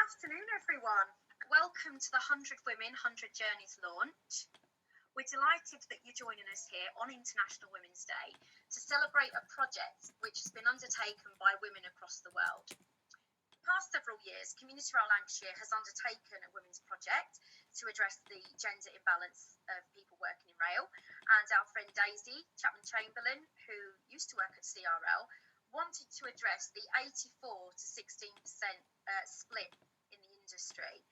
afternoon, everyone. Welcome to the 100 Women, 100 Journeys launch. We're delighted that you're joining us here on International Women's Day to celebrate a project which has been undertaken by women across the world. The past several years, Community Rail Lancashire has undertaken a women's project to address the gender imbalance of people working in rail, and our friend Daisy Chapman-Chamberlain, who used to work at CRL, wanted to address the 84 to 16% split in the industry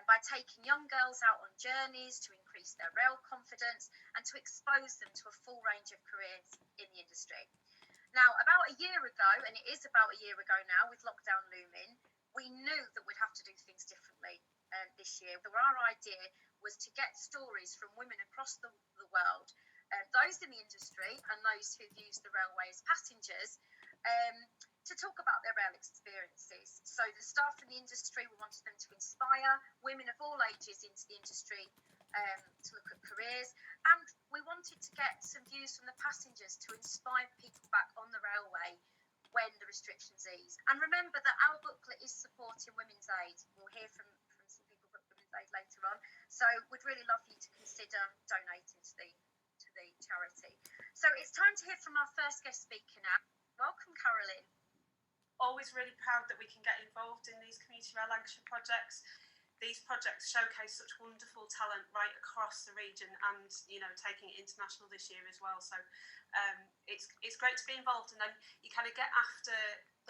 by taking young girls out on journeys to increase their rail confidence and to expose them to a full range of careers in the industry. Now, about a year ago, and it is about a year ago now with lockdown looming, we knew that we'd have to do things differently this year. Our idea was to get stories from women across the world, those in the industry and those who've used the railway as passengers, to talk about their rail experiences. So the staff in the industry, we wanted them to inspire women of all ages into the industry to look at careers, and we wanted to get some views from the passengers to inspire people back on the railway when the restrictions ease. And remember that our booklet is supporting Women's Aid. We'll hear from some people at Women's Aid later on. So we'd really love you to consider donating to the charity. So it's time to hear from our first guest speaker now. Welcome, Carolyn. Always really proud that we can get involved in these Community Rail Lancashire projects. These projects showcase such wonderful talent right across the region, and taking it international this year as well. So it's great to be involved, and then you kind of get after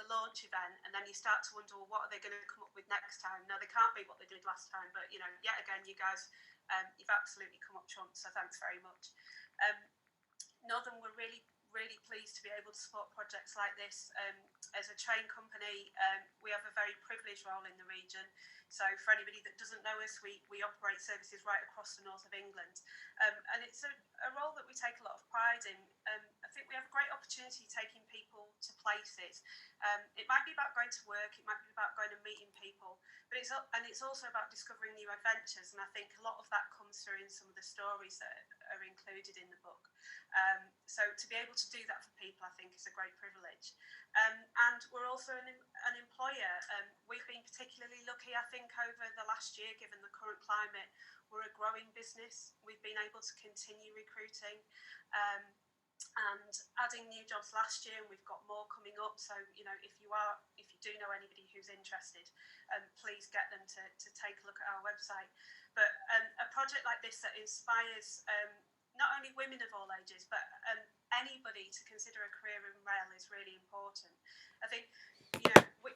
the launch event, and then you start to wonder, well, what are they going to come up with next time? Now, they can't be what they did last time, but yet again, you guys, you've absolutely come up trumps. So thanks very much. Northern, we're really pleased to be able to support projects like this. As a train company, we have a very privileged role in the region. So for anybody that doesn't know us, we operate services right across the north of England. And it's a role that we take a lot of pride in. I think we have a great opportunity taking people to places. It might be about going to work, it might be about going and meeting people, but it's also about discovering new adventures. And I think a lot of that comes through in some of the stories that are included in the book. So to be able to do that for people, I think, is a great privilege. And we're also an employer. We've been particularly lucky, I think, over the last year, given the current climate. We're a growing business. We've been able to continue recruiting and adding new jobs last year, and we've got more coming up. So, if you do know anybody who's interested, please get them to take a look at our website. But a project like this that inspires not only women of all ages, but anybody to consider a career in rail is really important. I think,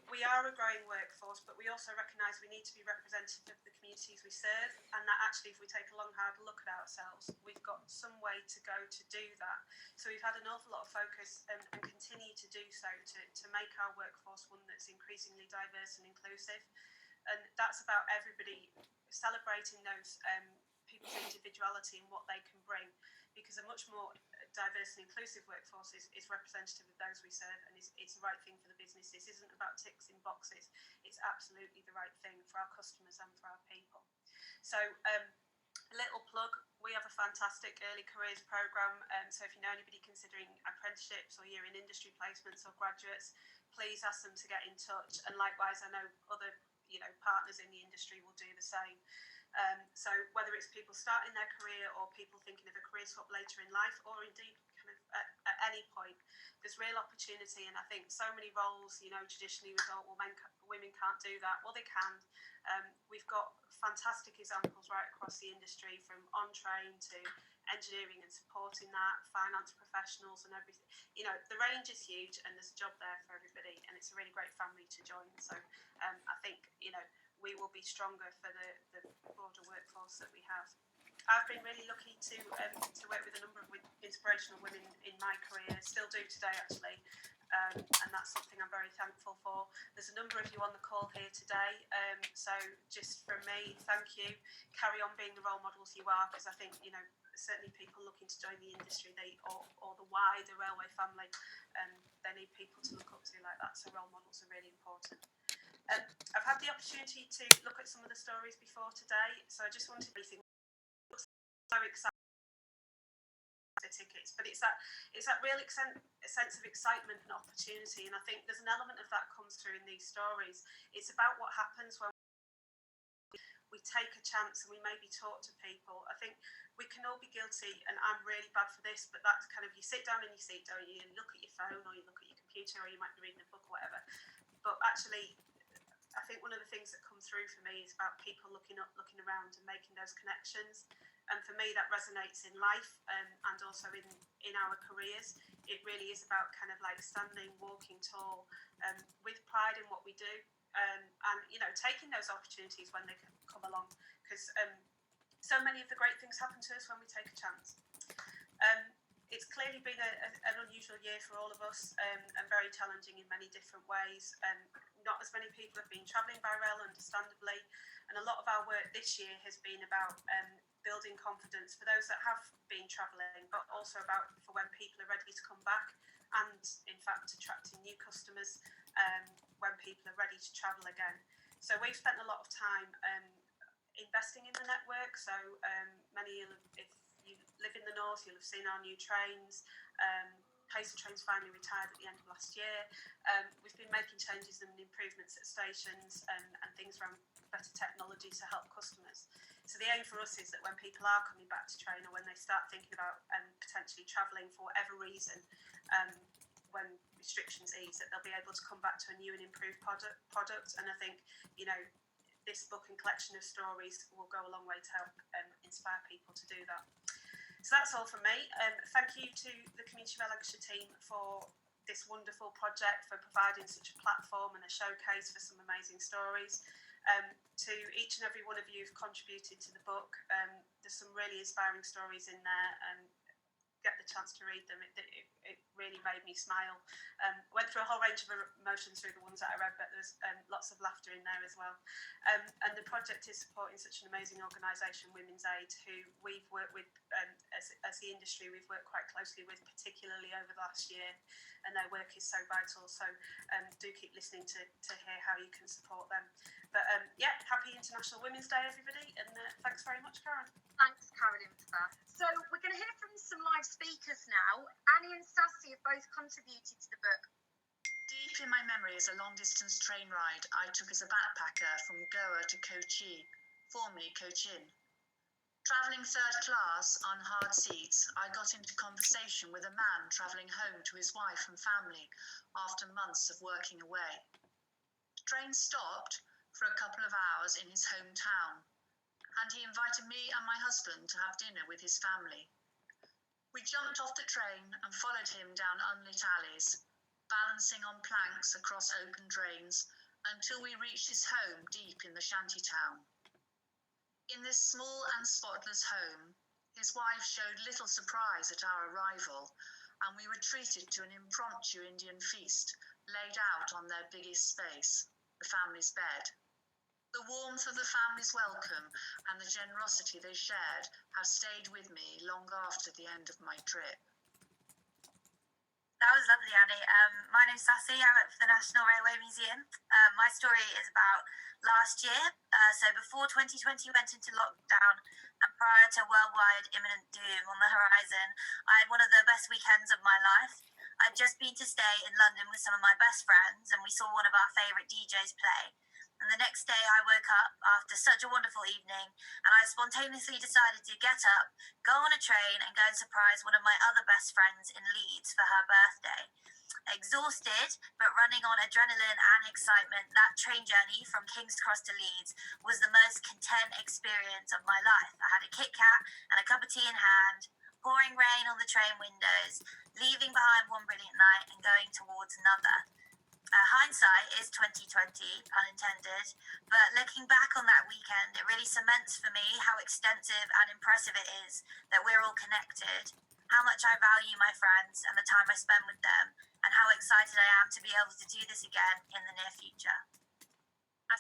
we are a growing workforce, but we also recognise we need to be representative of the communities we serve, and that actually, if we take a long, hard look at ourselves, we've got some way to go to do that. So we've had an awful lot of focus and continue to do so to make our workforce one that's increasingly diverse and inclusive. And that's about everybody celebrating those people's individuality and what they can bring, because a much more diverse and inclusive workforce is representative of those we serve, and it's the right thing for the business. This isn't about ticks in boxes, it's absolutely the right thing for our customers and for our people. So a little plug, we have a fantastic early careers programme, so if you know anybody considering apprenticeships or year in industry placements or graduates, please ask them to get in touch, and likewise I know other partners in the industry will do the same. So whether it's people starting their career or people thinking of a career swap later in life, or indeed kind of at any point, there's real opportunity. And I think so many roles, traditionally we thought, well, women can't do that. Well, they can. We've got fantastic examples right across the industry, from on-train to engineering and supporting that, finance professionals and everything. The range is huge, and there's a job there for everybody, and it's a really great family to join. So I think, we will be stronger for the broader workforce that we have. I've been really lucky to work with a number of inspirational women in my career, still do today actually, and that's something I'm very thankful for. There's a number of you on the call here today, so just from me, thank you. Carry on being the role models you are, because I think, certainly people looking to join the industry, or the wider railway family, they need people to look up to like that, so role models are really important. I've had the opportunity to look at some of the stories before today, so I just wanted to be so excited for tickets, but it's that real sense of excitement and opportunity, and I think there's an element of that comes through in these stories. It's about what happens when we take a chance and we maybe talk to people. I think we can all be guilty, and I'm really bad for this, but that's kind of, you sit down in your seat, don't you, and look at your phone or you look at your computer or you might be reading a book or whatever. But actually, I think one of the things that come through for me is about people looking up, looking around and making those connections. And for me, that resonates in life and also in our careers. It really is about kind of like standing, walking tall, with pride in what we do. And taking those opportunities when they come along, because so many of the great things happen to us when we take a chance. It's clearly been an unusual year for all of us, and very challenging in many different ways. Not as many people have been travelling by rail, understandably, and a lot of our work this year has been about building confidence for those that have been travelling, but also about for when people are ready to come back, and in fact attracting new customers when people are ready to travel again. So we've spent a lot of time investing in the network. So many, if you live in the north, you'll have seen our new trains. Pacer trains finally retired at the end of last year. We've been making changes and improvements at stations and things around better technology to help customers. So the aim for us is that when people are coming back to train, or when they start thinking about potentially travelling for whatever reason, when restrictions ease, that they'll be able to come back to a new and improved product. And I think, this book and collection of stories will go a long way to help inspire people to do that. So that's all from me. Thank you to the Community Rail Lancashire team for this wonderful project, for providing such a platform and a showcase for some amazing stories. To each and every one of you who've contributed to the book, there's some really inspiring stories in there, and get the chance to read them, it really made me smile. Went through a whole range of emotions through the ones that I read, but there's lots of laughter in there as well. And the project is supporting such an amazing organisation, Women's Aid, who we've worked with as the industry, we've worked quite closely with, particularly over the last year, and their work is so vital. So do keep listening to hear how you can support them. But happy International Women's Day, everybody, and thanks very much, Karen. Thanks, Carolyn, for that. So we're going to hear from some live speakers now. Annie and Sassy have both contributed to the book. Deep in my memory is a long-distance train ride I took as a backpacker from Goa to Kochi, formerly Cochin. Travelling third class on hard seats, I got into conversation with a man travelling home to his wife and family after months of working away. The train stopped for a couple of hours in his hometown, and he invited me and my husband to have dinner with his family. We jumped off the train and followed him down unlit alleys, balancing on planks across open drains until we reached his home deep in the shanty town. In this small and spotless home, his wife showed little surprise at our arrival, and we were treated to an impromptu Indian feast laid out on their biggest space, the family's bed. The warmth of the family's welcome and the generosity they shared have stayed with me long after the end of my trip. That was lovely, Annie. My name's Sassy. I work for the National Railway Museum. My story is about last year. So before 2020 went into lockdown and prior to worldwide imminent doom on the horizon, I had one of the best weekends of my life. I'd just been to stay in London with some of my best friends, and we saw one of our favourite DJs play. And the next day I woke up after such a wonderful evening, and I spontaneously decided to get up, go on a train and go and surprise one of my other best friends in Leeds for her birthday. Exhausted, but running on adrenaline and excitement, that train journey from King's Cross to Leeds was the most content experience of my life. I had a Kit Kat and a cup of tea in hand, pouring rain on the train windows, leaving behind one brilliant night and going towards another. Hindsight is 2020, pun intended, but looking back on that weekend, it really cements for me how extensive and impressive it is that we're all connected, how much I value my friends and the time I spend with them, and how excited I am to be able to do this again in the near future.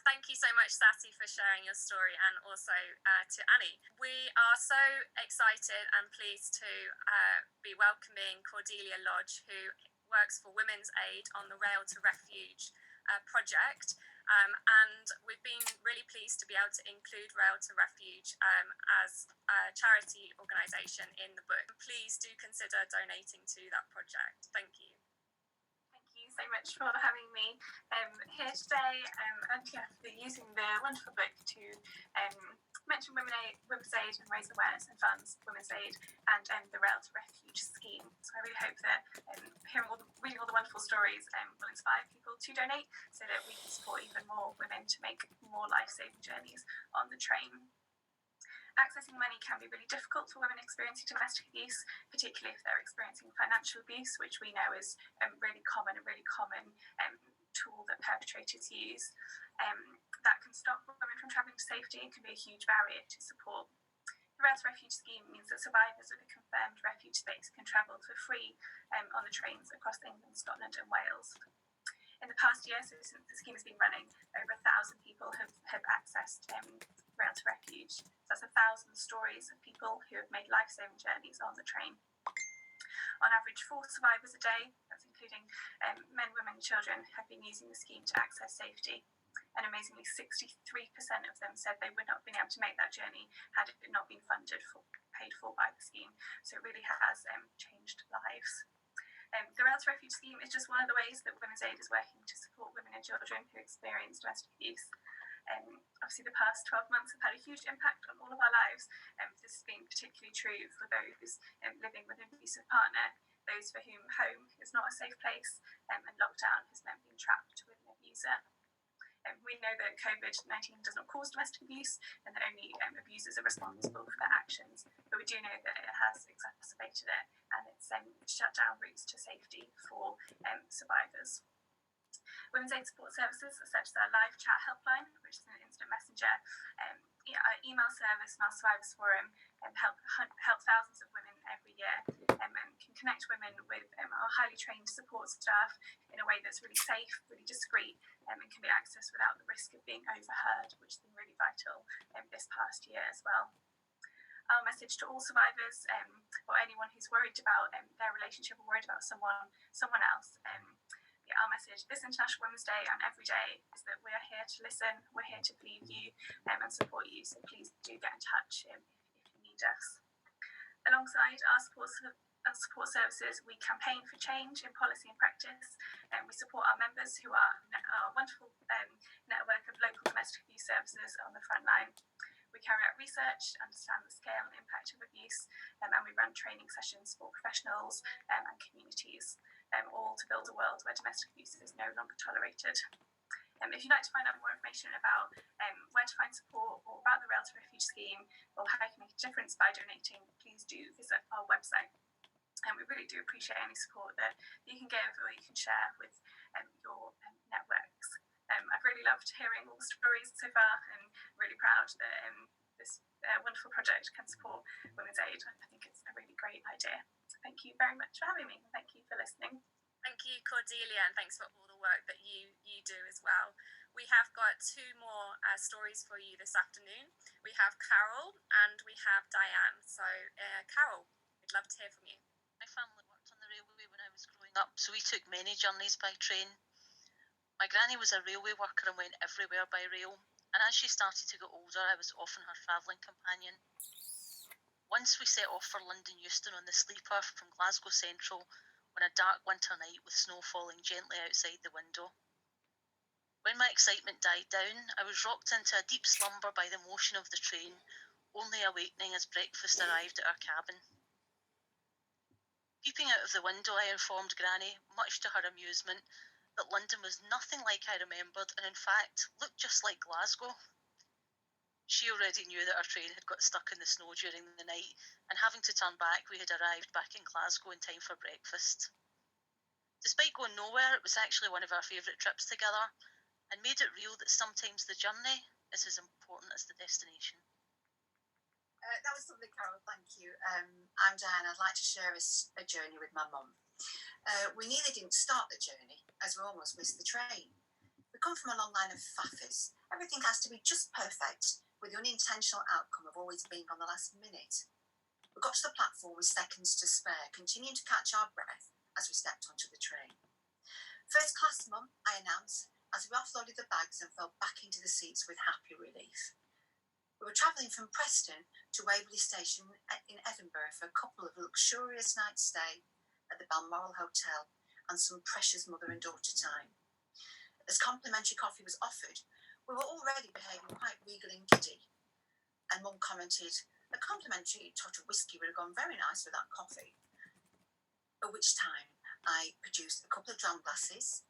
Thank you so much, Sassy, for sharing your story, and also to Annie. We are so excited and pleased to be welcoming Cordelia Lodge, who works for Women's Aid on the Rail to Refuge project, and we've been really pleased to be able to include Rail to Refuge as a charity organisation in the book. Please do consider donating to that project. Thank you. Thank you so much for having me here today, and for using the wonderful book to mention Women's Aid and raise awareness and funds Women's Aid and the Rail to Refuge scheme. So I really hope that reading all the wonderful stories will inspire people to donate so that we can support even more women to make more life-saving journeys on the train. Accessing money can be really difficult for women experiencing domestic abuse, particularly if they're experiencing financial abuse, which we know is a really common tool that perpetrators use. That can stop women from travelling to safety and can be a huge barrier to support. The Rail to Refuge scheme means that survivors of a confirmed refuge space can travel for free on the trains across England, Scotland and Wales. In the past year, so since the scheme has been running, over 1,000 people have accessed Rail to Refuge. So that's 1,000 stories of people who have made life-saving journeys on the train. On average, 4 survivors a day, that's including men, women and children, have been using the scheme to access safety. And amazingly, 63% of them said they would not have been able to make that journey had it not been paid for by the scheme. So it really has changed lives. The Rail to Refuge scheme is just one of the ways that Women's Aid is working to support women and children who experience domestic abuse. Obviously, the past 12 months have had a huge impact on all of our lives. This has been particularly true for those living with an abusive partner, those for whom home is not a safe place, and lockdown has meant being trapped with an abuser. We know that COVID-19 does not cause domestic abuse and that only abusers are responsible for their actions, but we do know that it has exacerbated it and it's shut down routes to safety for survivors. Women's Aid support services such as our live chat helpline, which is an instant messenger, our email service and our survivors forum help thousands of women every year and can connect women with our highly trained support staff in a way that's really safe, really discreet, and can be accessed without the risk of being overheard, which has been really vital this past year as well. Our message to all survivors or anyone who's worried about their relationship or worried about someone else, our message this International Women's Day and every day is that we're here to listen, we're here to believe you and support you, so please do get in touch if you need us. Alongside our support services, we campaign for change in policy and practice, and we support our members who are our wonderful network of local domestic abuse services on the front line. We carry out research, understand the scale and impact of abuse, and we run training sessions for professionals and communities, all to build a world where domestic abuse is no longer tolerated. If you'd like to find out more information about where to find support or about the Rail to Refuge scheme or how you can make a difference by donating, please do visit our website. And we really do appreciate any support that you can give or you can share with your networks. I've really loved hearing all the stories so far and really proud that this wonderful project can support Women's Aid. I think it's a really great idea. So thank you very much for having me and thank you for listening. Thank you, Cordelia, and thanks for all the work that you do as well. We have got 2 more stories for you this afternoon. We have Carol and we have Diane. So, Carol, we'd love to hear from you. My family worked on the railway when I was growing up, so we took many journeys by train. My granny was a railway worker and went everywhere by rail, and as she started to get older, I was often her travelling companion. Once we set off for London Euston on the sleeper from Glasgow Central on a dark winter night with snow falling gently outside the window. When my excitement died down, I was rocked into a deep slumber by the motion of the train, only awakening as breakfast arrived at our cabin. Peeping out of the window, I informed Granny, much to her amusement, that London was nothing like I remembered and in fact looked just like Glasgow. She already knew that our train had got stuck in the snow during the night, and having to turn back, we had arrived back in Glasgow in time for breakfast. Despite going nowhere, it was actually one of our favourite trips together, and made it real that sometimes the journey is as important as the destination. That was lovely, Carol, thank you. I'm Diane. I'd like to share a journey with my mum. We nearly didn't start the journey, as we almost missed the train. We come from a long line of faffers. Everything has to be just perfect, with the unintentional outcome of always being on the last minute. We got to the platform with seconds to spare, continuing to catch our breath as we stepped onto the train. First class, Mum, I announced, as we offloaded the bags and fell back into the seats with happy relief. We were travelling from Preston to Waverley Station in Edinburgh for a couple of luxurious nights' stay at the Balmoral Hotel and some precious mother and daughter time. As complimentary coffee was offered, we were already behaving quite regal and giddy. And Mum commented, a complimentary tot of whiskey would have gone very nice with that coffee. At which time I produced a couple of dram glasses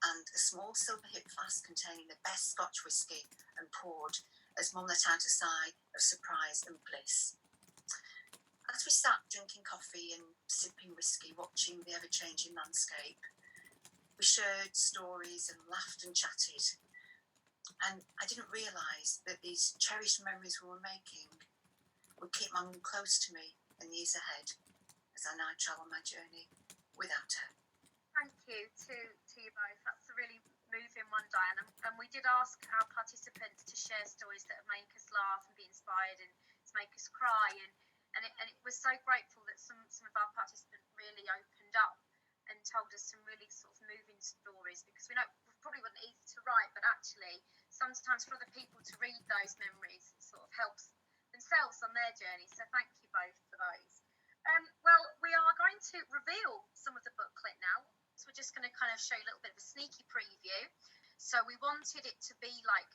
and a small silver hip flask containing the best Scotch whiskey and poured as Mum let out a sigh of surprise and bliss. As we sat drinking coffee and sipping whiskey, watching the ever-changing landscape, we shared stories and laughed and chatted. And I didn't realise that these cherished memories we were making would keep Mum close to me in the years ahead as I now travel my journey without her. Thank you to you both. That's a really moving one, Diane. And we did ask our participants to share stories that make us laugh and be inspired and to make us cry. And it was so grateful that some of our participants really opened up and told us some really sort of moving stories, because we know it probably wasn't easy to write, but actually sometimes for other people to read those memories, it sort of helps themselves on their journey. So thank you both for those. Well, we are going to reveal some of the booklet now. So we're just going to kind of show you a little bit of a sneaky preview. So we wanted it to be like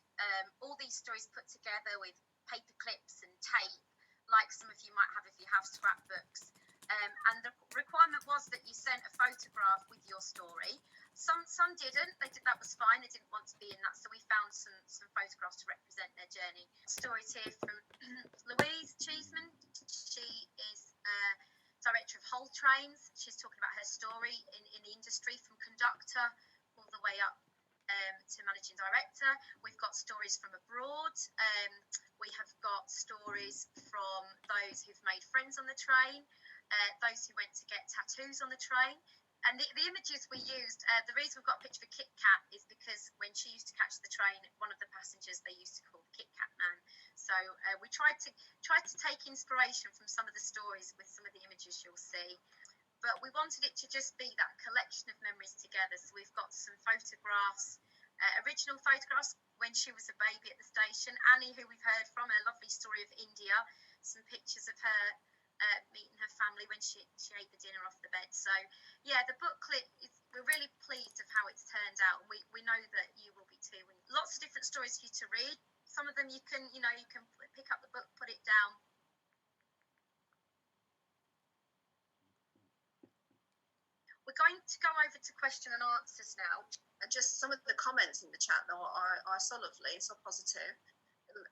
all these stories put together with paper clips and tape, like some of you might have if you have scrapbooks. And the requirement was that you sent a photograph with your story. Some didn't. That was fine. They didn't want to be in that. So we found some photographs to represent their journey. Stories here from Louise Cheeseman. She is director of Hull Trains. She's talking about her story in the industry, from conductor all the way up to managing director. We've got stories from abroad. We have got stories from those who've made friends on the train. Those who went to get tattoos on the train. And the images we used, the reason we've got a picture of a Kit Kat is because when she used to catch the train, one of the passengers they used to call Kit Kat Man. So we tried to take inspiration from some of the stories with some of the images you'll see. But we wanted it to just be that collection of memories together. So we've got some photographs, original photographs when she was a baby at the station. Annie, who we've heard from, a lovely story of India, some pictures of her meeting her family when she ate the dinner off the bed. So yeah, the booklet we're really pleased of how it's turned out, and we know that you will be too. And lots of different stories for you to read. Some of them you can pick up the book, put it down. We're going to go over to question and answers now. And just some of the comments in the chat though are so lovely, so positive.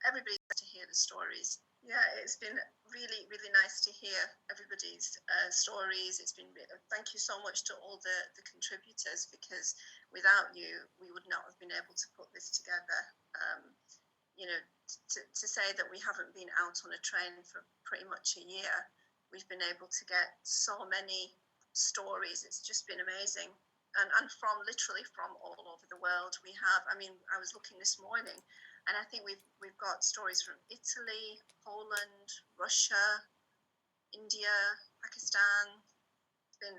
Everybody gets to hear the stories. Yeah, it's been really, really nice to hear everybody's stories. It's been thank you so much to all the contributors, because without you, we would not have been able to put this together. To say that we haven't been out on a train for pretty much a year, we've been able to get so many stories. It's just been amazing. And from literally from all over the world. We have, I was looking this morning, and I think we've got stories from Italy, Poland, Russia, India, Pakistan.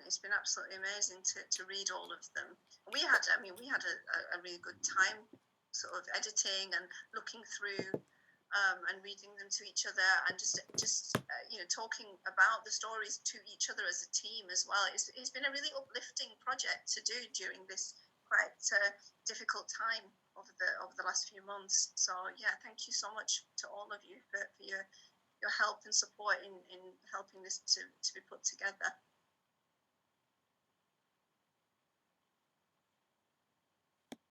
It's been absolutely amazing to read all of them. We had a really good time sort of editing and looking through and reading them to each other, and just talking about the stories to each other as a team as well. It's been a really uplifting project to do during this quite difficult time over the last few months. So yeah, thank you so much to all of you for your help and support in helping this to be put together.